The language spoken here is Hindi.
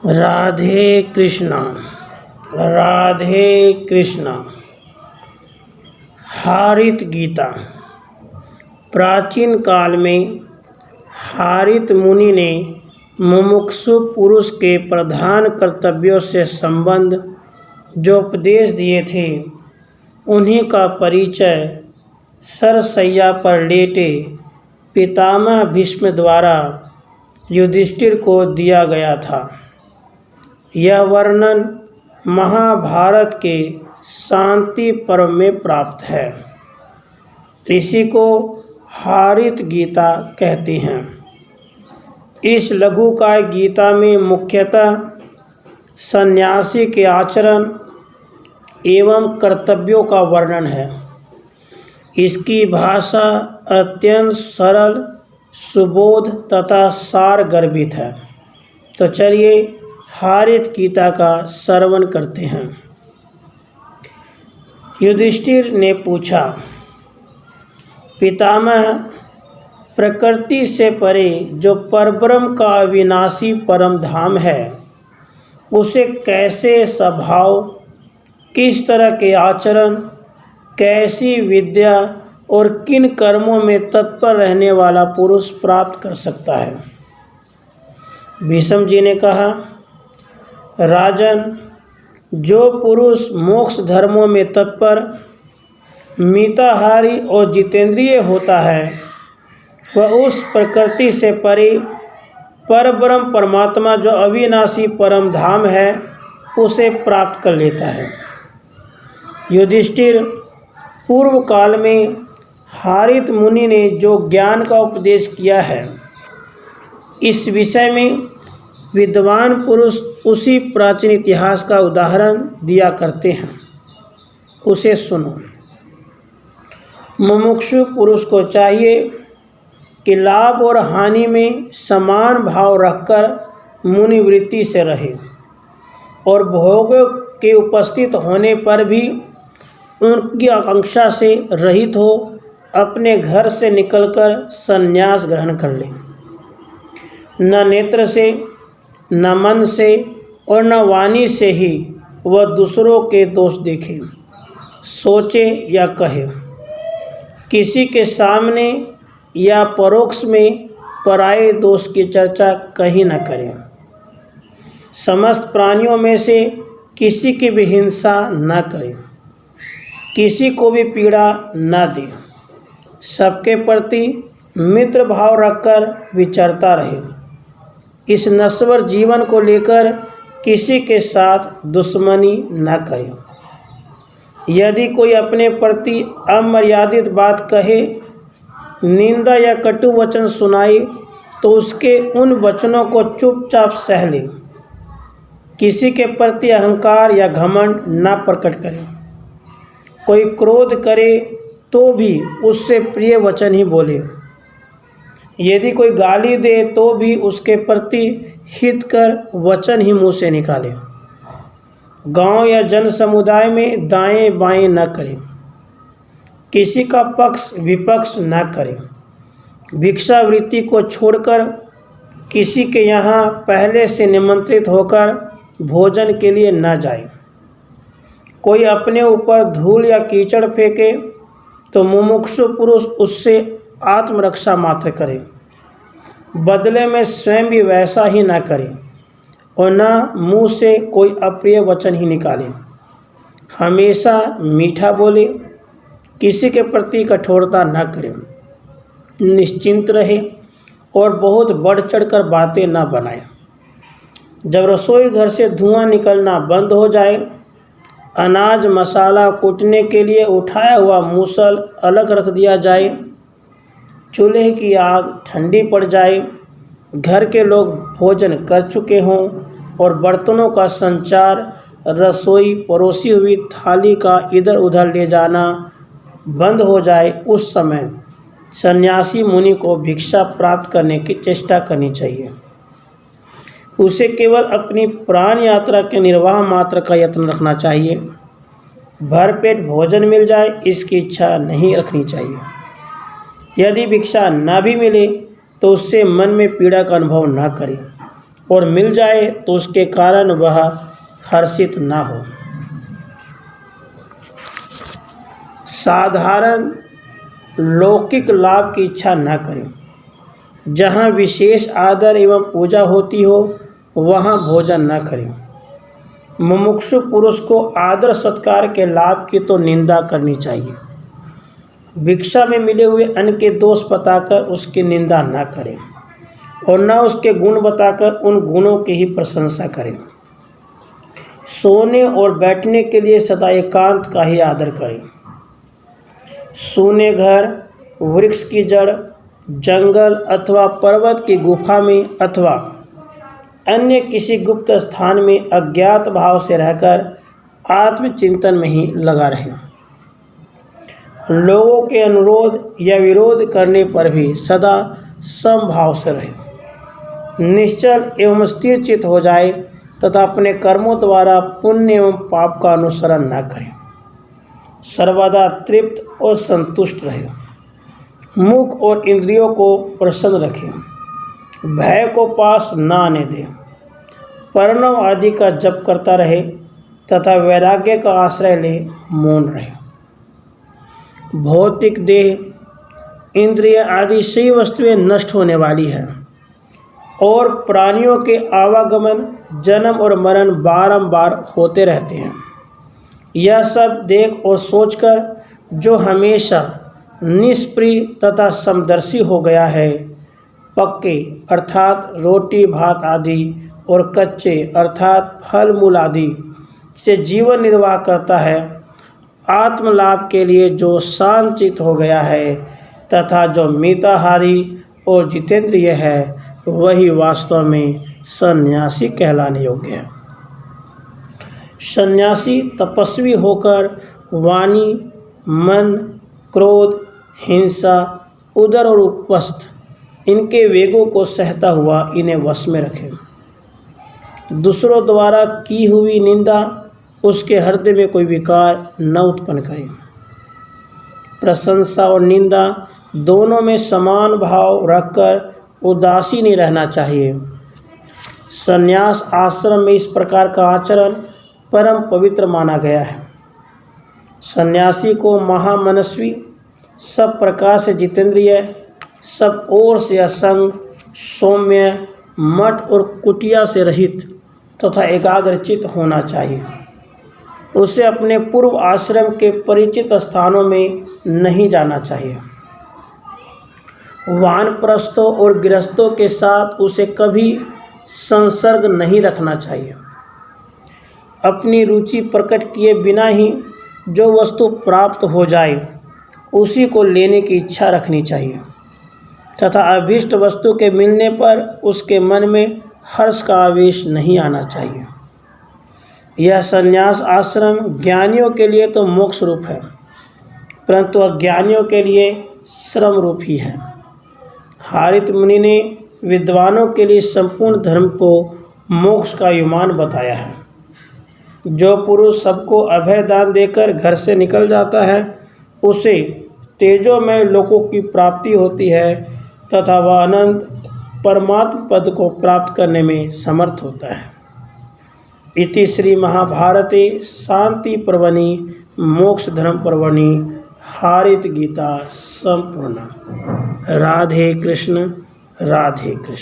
राधे कृष्णा। राधे कृष्णा। हारित गीता। प्राचीन काल में हारित मुनि ने मुमुक्षु पुरुष के प्रधान कर्तव्यों से संबंध जो उपदेश दिए थे, उन्हीं का परिचय सरसैया पर लेटे पितामह भीष्म द्वारा युधिष्ठिर को दिया गया था। यह वर्णन महाभारत के शांति पर्व में प्राप्त है। इसी को हारित गीता कहते हैं। इस लघुकाय गीता में मुख्यतः सन्यासी के आचरण एवं कर्तव्यों का वर्णन है। इसकी भाषा अत्यंत सरल, सुबोध तथा सार गर्भित है। तो चलिए हारित गीता का श्रवण करते हैं। युधिष्ठिर ने पूछा, पितामह, प्रकृति से परे जो परब्रह्म का अविनाशी परम धाम है, उसे कैसे स्वभाव, किस तरह के आचरण, कैसी विद्या और किन कर्मों में तत्पर रहने वाला पुरुष प्राप्त कर सकता है? भीष्म जी ने कहा, राजन, जो पुरुष मोक्ष धर्मों में तत्पर, मिताहारी और जितेंद्रिय होता है, वह उस प्रकृति से परे परब्रह्म परमात्मा जो अविनाशी परम धाम है, उसे प्राप्त कर लेता है। युधिष्ठिर, पूर्व काल में हारित मुनि ने जो ज्ञान का उपदेश किया है, इस विषय में विद्वान पुरुष उसी प्राचीन इतिहास का उदाहरण दिया करते हैं। उसे सुनो। मुमुक्षु पुरुष को चाहिए कि लाभ और हानि में समान भाव रखकर मुनिवृत्ति से रहे और भोगों के उपस्थित होने पर भी उनकी आकांक्षा से रहित हो अपने घर से निकलकर संन्यास ग्रहण कर ले। न नेत्र से, न मन से और न वाणी से ही वह दूसरों के दोष देखे, सोचे या कहे। किसी के सामने या परोक्ष में पराये दोष की चर्चा कहीं न करे। समस्त प्राणियों में से किसी की भी हिंसा न करे, किसी को भी पीड़ा न दे, सबके प्रति मित्र भाव रखकर विचरता रहे। इस नश्वर जीवन को लेकर किसी के साथ दुश्मनी न करे। यदि कोई अपने प्रति अमर्यादित बात कहे, निंदा या कटु वचन सुनाए, तो उसके उन वचनों को चुपचाप सह ले। किसी के प्रति अहंकार या घमंड न प्रकट करे। कोई क्रोध करे तो भी उससे प्रिय वचन ही बोले। यदि कोई गाली दे तो भी उसके प्रति हितकर वचन ही मुँह से निकाले। गांव या जन समुदाय में दाएं बाएं न करे। किसी का पक्ष विपक्ष न करे। भिक्षावृत्ति को छोड़कर किसी के यहाँ पहले से निमंत्रित होकर भोजन के लिए न जाए। कोई अपने ऊपर धूल या कीचड़ फेंके तो मुमुक्षु पुरुष उससे आत्मरक्षा मात्र करे, बदले में स्वयं भी वैसा ही न करे और न मुँह से कोई अप्रिय वचन ही निकाले। हमेशा मीठा बोले, किसी के प्रति कठोरता न करे, निश्चिंत रहे और बहुत बढ़ चढ़कर बातें न बनाए। जब रसोई घर से धुआं निकलना बंद हो जाए, अनाज मसाला कूटने के लिए उठाया हुआ मूसल अलग रख दिया जाए, चूल्हे की आग ठंडी पड़ जाए, घर के लोग भोजन कर चुके हों और बर्तनों का संचार, रसोई परोसी हुई थाली का इधर उधर ले जाना बंद हो जाए, उस समय सन्यासी मुनि को भिक्षा प्राप्त करने की चेष्टा करनी चाहिए। उसे केवल अपनी प्राण यात्रा के निर्वाह मात्र का यत्न रखना चाहिए। भरपेट भोजन मिल जाए, इसकी इच्छा नहीं रखनी चाहिए। यदि भिक्षा न भी मिले तो उससे मन में पीड़ा का अनुभव न करें। और मिल जाए तो उसके कारण वह हर्षित ना हो। साधारण लौकिक लाभ की इच्छा न करें। जहाँ विशेष आदर एवं पूजा होती हो वहाँ भोजन न करें। मुमुक्षु पुरुष को आदर सत्कार के लाभ की तो निंदा करनी चाहिए। भिक्षा में मिले हुए अन्न के दोष बताकर उसकी निंदा न करें और न उसके गुण बताकर उन गुणों की ही प्रशंसा करें। सोने और बैठने के लिए सदा एकांत का ही आदर करें। सूने घर, वृक्ष की जड़, जंगल अथवा पर्वत की गुफा में अथवा अन्य किसी गुप्त स्थान में अज्ञात भाव से रहकर आत्मचिंतन में ही लगा रहे। लोगों के अनुरोध या विरोध करने पर भी सदा समभाव से रहे। निश्चल एवं स्थिर चित्त हो जाए तथा अपने कर्मों द्वारा पुण्य एवं पाप का अनुसरण न करें। सर्वदा तृप्त और संतुष्ट रहे। मुख और इंद्रियों को प्रसन्न रखें। भय को पास न आने दें। प्रणव आदि का जप करता रहे तथा वैराग्य का आश्रय ले मौन रहे। भौतिक देह, इंद्रिय आदि सही वस्तुएं नष्ट होने वाली हैं और प्राणियों के आवागमन, जन्म और मरण बारंबार होते रहते हैं। यह सब देख और सोचकर जो हमेशा निष्प्रिय तथा समदर्शी हो गया है, पक्के अर्थात रोटी भात आदि और कच्चे अर्थात फल मूल आदि से जीवन निर्वाह करता है, आत्मलाभ के लिए जो शांतचित्त हो गया है तथा जो मिताहारी और जितेंद्रिय है, वही वास्तव में सन्यासी कहलाने योग्य है। सन्यासी तपस्वी होकर वाणी, मन, क्रोध, हिंसा, उदर और उपस्थ इनके वेगों को सहता हुआ इन्हें वश में रखे। दूसरों द्वारा की हुई निंदा उसके हृदय में कोई विकार न उत्पन्न करे। प्रशंसा और निंदा दोनों में समान भाव रखकर उदासीन ही रहना चाहिए। संन्यास आश्रम में इस प्रकार का आचरण परम पवित्र माना गया है। सन्यासी को महामनस्वी, सब प्रकार से जितेंद्रिय, सब ओर से असंग, सौम्य, मठ और कुटिया से रहित तथा एकाग्रचित होना चाहिए। उसे अपने पूर्व आश्रम के परिचित स्थानों में नहीं जाना चाहिए। वानप्रस्थों और गृहस्थों के साथ उसे कभी संसर्ग नहीं रखना चाहिए। अपनी रुचि प्रकट किए बिना ही जो वस्तु प्राप्त हो जाए उसी को लेने की इच्छा रखनी चाहिए तथा अभीष्ट वस्तु के मिलने पर उसके मन में हर्ष का आवेश नहीं आना चाहिए। यह संन्यास आश्रम ज्ञानियों के लिए तो मोक्ष रूप है, परंतु अज्ञानियों के लिए श्रम रूप ही है। हारित मुनि ने विद्वानों के लिए संपूर्ण धर्म को मोक्ष का युमान बताया है। जो पुरुष सबको अभय दान देकर घर से निकल जाता है, उसे तेजोमय लोकों की प्राप्ति होती है तथा वह अनंत परमात्म पद को प्राप्त करने में समर्थ होता है। इति श्री महाभारते शांति पर्वणि मोक्ष धर्म पर्वणि हारित गीता संपूर्णा। राधे कृष्ण, राधे कृष्ण।